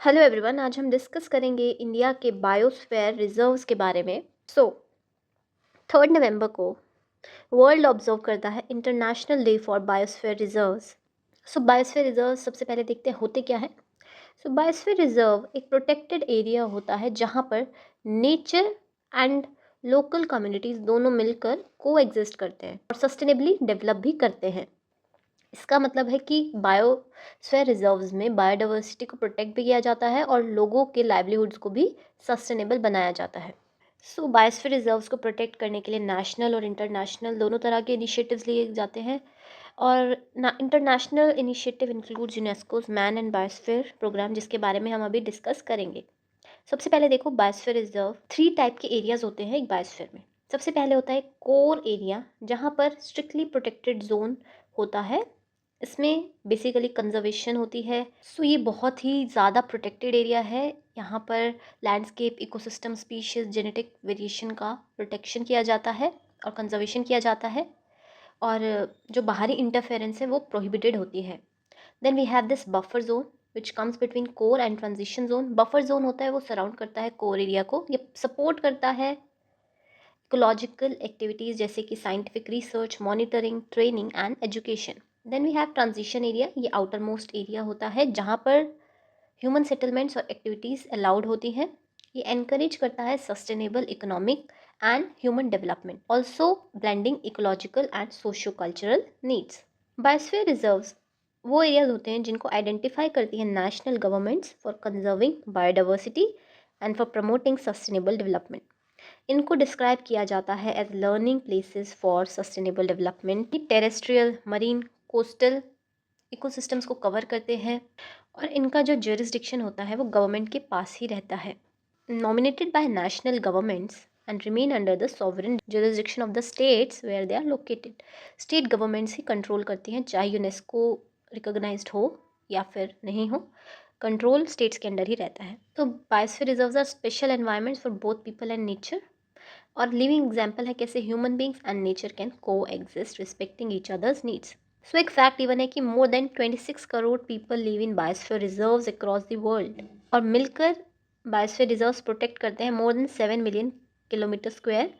Hello everyone, आज हम discuss करेंगे इंडिया के बायोस्फीयर रिजर्व्स के बारे में। 3 नवंबर को वर्ल्ड ऑब्जर्व करता है international day for biosphere reserves. Biosphere reserve सबसे पहले देखते हैं होते क्या है। बायोस्फीयर रिजर्व एक प्रोटेक्टेड एरिया होता है जहाँ पर नेचर एंड लोकल कम्युनिटीज़ दोनों मिलकर को एग्जिस्ट करते हैं और सस्टेनेबली डेवलप भी करते हैं। इसका मतलब है कि बायोस्फीयर रिजर्व्स में बायोडाइवर्सिटी को प्रोटेक्ट भी किया जाता है और लोगों के लाइवलीहुड्स को भी सस्टेनेबल बनाया जाता है। बायोस्फीयर रिजर्व्स को प्रोटेक्ट करने के लिए नेशनल और इंटरनेशनल दोनों तरह के इनिशिएटिव्स लिए जाते हैं। और international initiative includes UNESCO's man and biosphere programme, जिसके बारे में हम अभी डिस्कस करेंगे। सबसे पहले देखो, बायोस्फीयर रिजर्व 3 टाइप के एरियाज होते हैं एक बायोस्फीयर में। सबसे पहले होता है कोर एरिया, जहाँ पर स्ट्रिक्टली प्रोटेक्टेड जोन होता है। इसमें बेसिकली कंजर्वेशन होती है। ये बहुत ही ज़्यादा प्रोटेक्टेड एरिया है। यहाँ पर landscape, ecosystem, species, genetic variation का प्रोटेक्शन किया जाता है और कंजर्वेशन किया जाता है, और जो बाहरी इंटरफेरेंस है वो प्रोहिबिटेड होती है। Then we have this buffer zone which comes between core and transition zone. Buffer zone होता है वो सराउंड करता है कोर एरिया को। ये सपोर्ट करता है इकोलॉजिकल एक्टिविटीज़ जैसे कि scientific research, monitoring, training and education. Then we have transition area. ये आउटर मोस्ट एरिया होता है जहाँ पर ह्यूमन सेटलमेंट्स और एक्टिविटीज़ अलाउड होती हैं। ये एनकरेज करता है sustainable economic and human development, also blending ecological and socio cultural needs. Biosphere reserves वो एरियाज होते हैं जिनको आइडेंटिफाई करती है national governments for conserving biodiversity and for promoting sustainable development. इनको डिस्क्राइब किया जाता है as learning places for sustainable development. Terrestrial, marine, coastal ecosystems को कवर करते हैं और इनका जो ज्यूरिसडिक्शन होता है वो गवर्नमेंट के पास ही रहता है। Nominated by national governments and remain under the sovereign jurisdiction of the states where they are located. State governments ही कंट्रोल करती हैं, चाहे यूनेस्को रिकॉग्नाइज्ड हो या फिर नहीं हो, कंट्रोल स्टेट्स के अंडर ही रहता है। तो biosphere reserves are special environments for both people and nature, और लिविंग एग्जाम्पल है कैसे human beings and nature can coexist respecting each others needs. एक फैक्ट इवन है कि more than 26 crore people live in biosphere reserves across the world, और मिलकर biosphere reserves protect करते हैं more than 7 million kilometre square,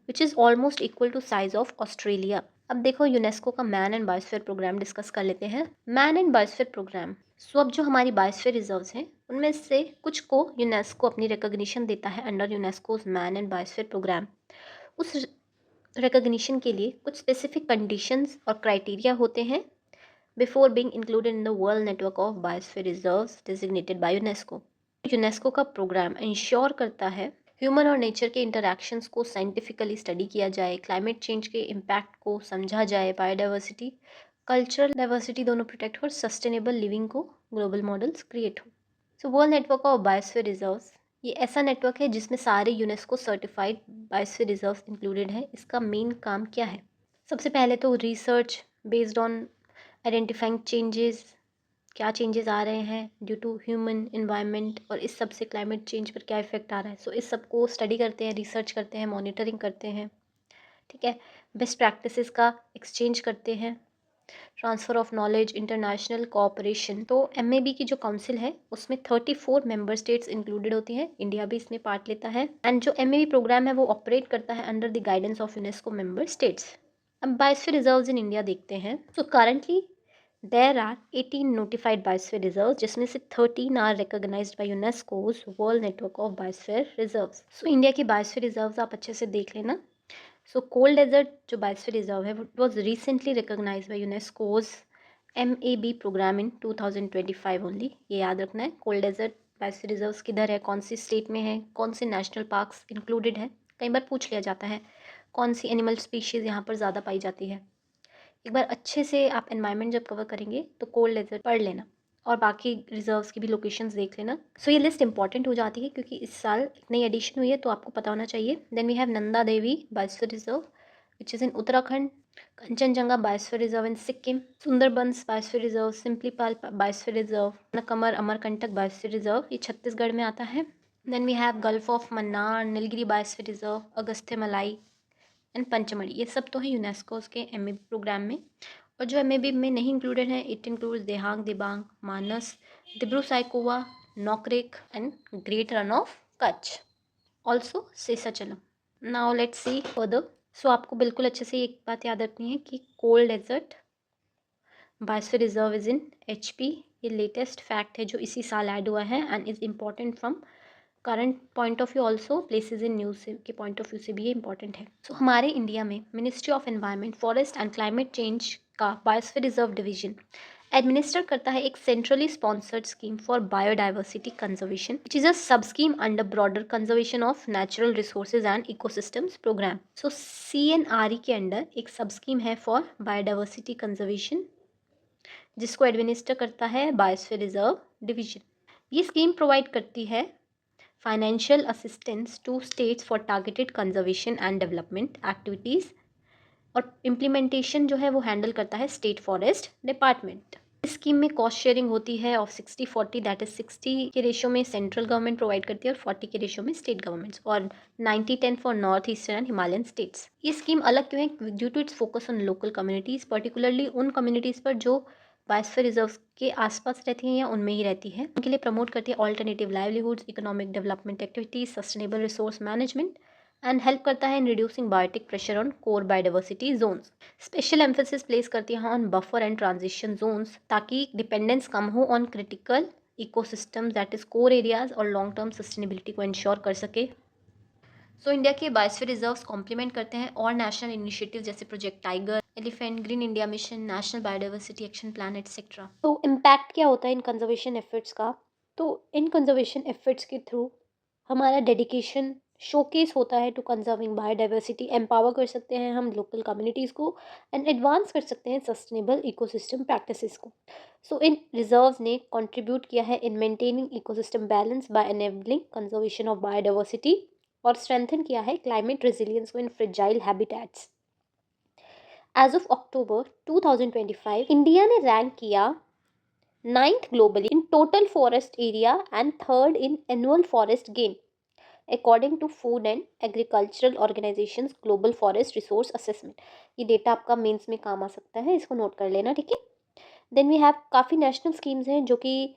which is almost equal to size of Australia. अब देखो, UNESCO का man and biosphere programme discuss कर लेते हैं। मैन एंड बायोस्फीयर प्रोग्राम, अब जो हमारी बायोस्फीयर रिजर्व्स हैं उनमें से कुछ को यूनेस्को अपनी रिकॉग्निशन देता है under UNESCO's man and biosphere programme. उस रिकॉग्निशन के लिए कुछ स्पेसिफिक कंडीशंस और क्राइटेरिया होते हैं before being included in the world network of biosphere reserves designated by UNESCO. UNESCO का प्रोग्राम इंश्योर करता है ह्यूमन और नेचर के इंटरैक्शंस को साइंटिफिकली स्टडी किया जाए, क्लाइमेट चेंज के इम्पैक्ट को समझा जाए, बायोडाइवर्सिटी, कल्चरल डाइवर्सिटी दोनों प्रोटेक्ट हो और सस्टेनेबल लिविंग को ग्लोबल मॉडल्स क्रिएट हो। World network of biosphere reserves ये ऐसा नेटवर्क है जिसमें सारे UNESCO certified biosphere reserves included है। इसका मेन काम क्या है? सबसे पहले तो research based on identifying changes, क्या चेंजेस आ रहे हैं ड्यू टू ह्यूमन इन्वायरमेंट, और इस सब से क्लाइमेट चेंज पर क्या इफेक्ट आ रहा है। इस सब को स्टडी करते हैं, रिसर्च करते हैं, मॉनिटरिंग करते हैं, ठीक है। बेस्ट प्रैक्टिसेस का एक्सचेंज करते हैं, transfer of knowledge, international cooperation. तो एमएबी की जो काउंसिल है उसमें 34 मेंबर स्टेट्स इंक्लूडेड होती हैं, इंडिया भी इसमें पार्ट लेता है। एंड जो एमएबी प्रोग्राम है वो ऑपरेट करता है under the guidance of UNESCO member states. अब बायोस्फीयर रिजर्व्स इन इंडिया देखते हैं। Currently there are 18 notified biosphere reserves, जिसमें से 13 are recognised by UNESCO's world network of biosphere reserves. India की बायोस्फीयर रिजर्व्स आप अच्छे से देख लेना। कोल्ड डेजर्ट जो बायोस्फीयर रिजर्व है was recently recognised by UNESCO's MAB programme in 2025 only. ये याद रखना है। कोल्ड डेजर्ट बायोस्फीयर रिजर्व्स किधर है, कौन सी स्टेट में है, कौन से नेशनल पार्क्स इंक्लूडेड है। कई बार पूछ लिया जाता है कौन सी एनिमल स्पीशीज़ यहाँ पर ज़्यादा पाई जाती है। एक बार अच्छे से आप एनवायरनमेंट जब कवर करेंगे तो कोल्ड डेजर्ट पढ़ लेना और बाकी रिजर्व्स की भी लोकेशंस देख लेना। ये लिस्ट इंपॉर्टेंट हो जाती है क्योंकि इस साल एक नई एडिशन हुई है, तो आपको पता होना चाहिए। Then we have Nanda Devi biosphere reserve which is in Uttarakhand, Kanchenjunga biosphere reserve in Sikkim, Sundarbans biosphere reserve, Simlipal biosphere reserve, नकमर अमरकंटक बायोस्फीयर रिजर्व, ये छत्तीसगढ़ में आता है। Then we have gulf of Mannar, Nilgiri biosphere reserve, Agasthya Malai and Pachmarhi. ये सब तो है यूनेस्को के एमएबी प्रोग्राम में। और जो एमएबी में नहीं इंक्लूडेड है, it includes Dihang, Dibang, Manas, Dibru Saikhowa, Nokrik and Great Run of Kutch. Also Sesachala. Now let's see further. So आपको बिल्कुल अच्छे से एक बात याद रखनी है कि cold desert biosphere reserve is in HP. ये लेटेस्ट फैक्ट है जो इसी साल ऐड हुआ है and is important from current point of view also, places in news के पॉइंट ऑफ व्यू से भी ये इंपॉर्टेंट है. सो हमारे इंडिया में ministry of environment, forest and climate change का बायोस्फीयर रिजर्व डिवीजन एडमिनिस्टर करता है एक centrally sponsored scheme for biodiversity conservation which is अ सब scheme under broader conservation of natural resources and ecosystems programme. So CNRE के under एक sub scheme है for biodiversity conservation जिसको administer करता है बायोस्फीयर रिजर्व डिवीजन. ये स्कीम प्रोवाइड करती है financial assistance to states for targeted conservation and development activities और इम्प्लीमेंटेशन जो है वो हैंडल करता है स्टेट फॉरेस्ट डिपार्टमेंट. इस स्कीम में कॉस्ट शेयरिंग होती है ऑफ 60-40, दैट इज 60 के रेशियो में सेंट्रल गवर्नमेंट प्रोवाइड करती है और 40 के रेशियो में स्टेट गवर्नमेंट्स, और 90-10 for north eastern and Himalayan states. ये स्कीम अलग क्यों है? Due to its focus on local communities, particularly उन कम्युनिटीज़ पर जो बायोस्फीयर रिजर्व के आसपास रहती हैं या उनमें ही रहती है. उनके लिए प्रमोट करती है alternative livelihoods, economic development activities, sustainable resource management and help करता है in reducing biotic pressure on core biodiversity zones. Special emphasis place करती है on buffer and transition zones ताकि डिपेंडेंस कम हो on critical ecosystems that is core areas और long term sustainability को ensure कर सके. सो इंडिया के बायोस्फीयर रिजर्व्स कॉम्प्लीमेंट करते हैं और नेशनल इनिशिएटिव जैसे Project Tiger, Elephant, Green India mission, national biodiversity action plan etcetera. तो इम्पैक्ट क्या होता है इन कंजर्वेशन एफर्ट्स का? तो इन कंजर्वेशन एफर्ट्स के थ्रू हमारा डेडिकेशन शोकेस होता है टू कंजर्विंग बायोडाइवर्सिटी. एम्पावर कर सकते हैं हम लोकल कम्युनिटीज़ को एंड एडवांस कर सकते हैं सस्टेनेबल इकोसिस्टम प्रैक्टिसेस को. सो इन रिजर्व्स ने कंट्रीब्यूट किया है in maintaining ecosystem balance by enabling conservation of biodiversity और स्ट्रेंथन किया है क्लाइमेट रेजिलियंस को in fragile habitats. As of October 2025 India ने रैंक किया 9th globally in total forest area and 3rd in annual forest gain according to food and agricultural organisations global forest resource assessment. ये data आपका mains में काम आ सकता है, इसको note कर लेना, ठीक है. देन वी हैव काफ़ी नेशनल स्कीम्स हैं जो कि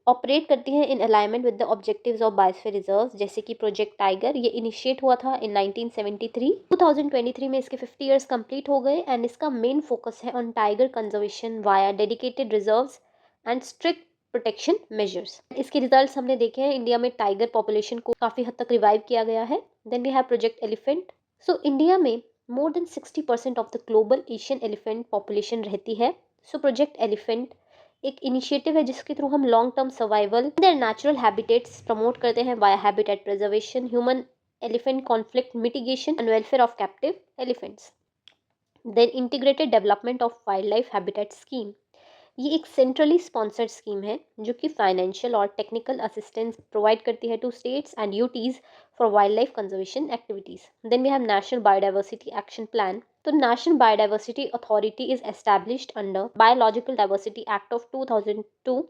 ऑपरेट करती हैं in alignment with the objectives of biosphere reserves, जैसे कि प्रोजेक्ट टाइगर. ये इनिशिएट हुआ था इन 1973. 2023 में इसके 50 ईयर्स कंप्लीट हो गए एंड इसका मेन फोकस है on tiger conservation via dedicated reserves and strict protection measures. इसके रिजल्ट्स हमने देखे हैं. इंडिया में टाइगर पॉपुलेशन को काफ़ी हद तक रिवाइव किया गया है. Then we have project elephant. So India में more than 60% of the global Asian elephant population रहती है. सो प्रोजेक्ट एलिफेंट एक इनिशिएटिव है जिसके थ्रू हम long term survival their natural habitats promote करते हैं via habitat preservation, human elephant conflict mitigation and welfare of captive elephants. Then integrated development of wild life habitat scheme. ये एक centrally sponsored scheme है जो कि financial और technical assistance provide करती है to states and UTs for wild life conservation activities. Then we have national biodiversity action plan. तो national biodiversity authority is established under biological diversity act of 2002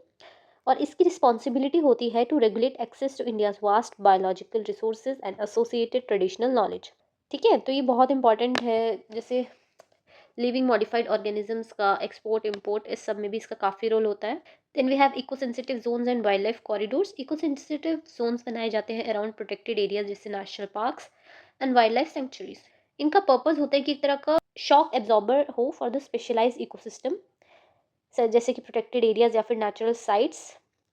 और इसकी responsibility होती है to regulate access to India's vast biological resources and associated traditional knowledge. ठीक है, तो ये बहुत इंपॉर्टेंट है. जैसे लिविंग मॉडिफाइड ऑर्गेनिजम्स का एक्सपोर्ट इम्पोर्ट, इस सब में भी इसका काफ़ी रोल होता है. Then we have eco sensitive zones and wildlife corridors. Eco sensitive zones बनाए जाते हैं अराउंड प्रोटेक्टेड एरियाज जैसे national parks and wildlife sanctuaries. इनका पर्पज़ होता है कि एक तरह का शॉक एब्जॉर्बर हो फॉर द स्पेशलाइज इकोसिस्टम, जैसे कि प्रोटेक्टेड एरियाज या फिर नेचुरल साइट्स,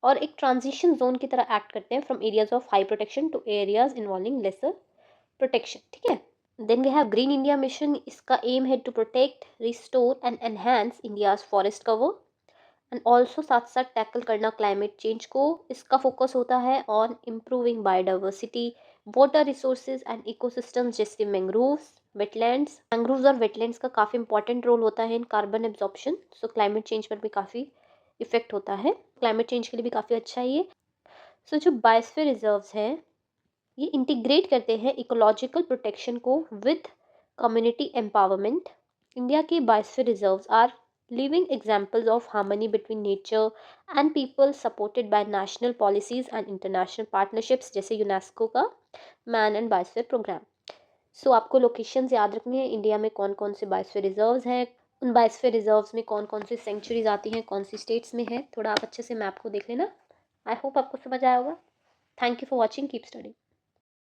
और एक ट्रांजिशन जोन की तरह एक्ट करते हैं from areas of high protection to areas involving lesser protection. ठीक है. Then we have Green India Mission. इसका एम है to protect, restore and enhance India's forest cover and also साथ साथ टैकल करना क्लाइमेट चेंज को. इसका फोकस होता है on improving biodiversity, water resources and ecosystems जैसे मैंग्रोव्स, वेटलैंड्स. मैंग्रोव्स और वेटलैंड्स का काफ़ी इंपॉर्टेंट रोल होता है in carbon absorption. So climate change पर भी काफ़ी इफेक्ट होता है. क्लाइमेट चेंज के लिए भी काफ़ी अच्छा है ये. सो जो बायोस्फीयर रिजर्व्स हैं ये इंटीग्रेट करते हैं इकोलॉजिकल प्रोटेक्शन को विद कम्युनिटी एम्पावरमेंट. इंडिया के biosphere reserves are living examples of harmony between nature and people supported by national policies and international partnerships जैसे यूनेस्को का man and biosphere programme. So आपको locations याद रखनी है. India में कौन कौन से बायोस्फीयर रिजर्व्स हैं, उन बायोस्फीयर रिजर्व्स में कौन कौन सी सेंचुरीज आती हैं, कौन सी स्टेट्स में है. थोड़ा आप अच्छे से मैप को देख लेना. आई होप आपको समझ आया होगा। Thank you for watching, keep studying.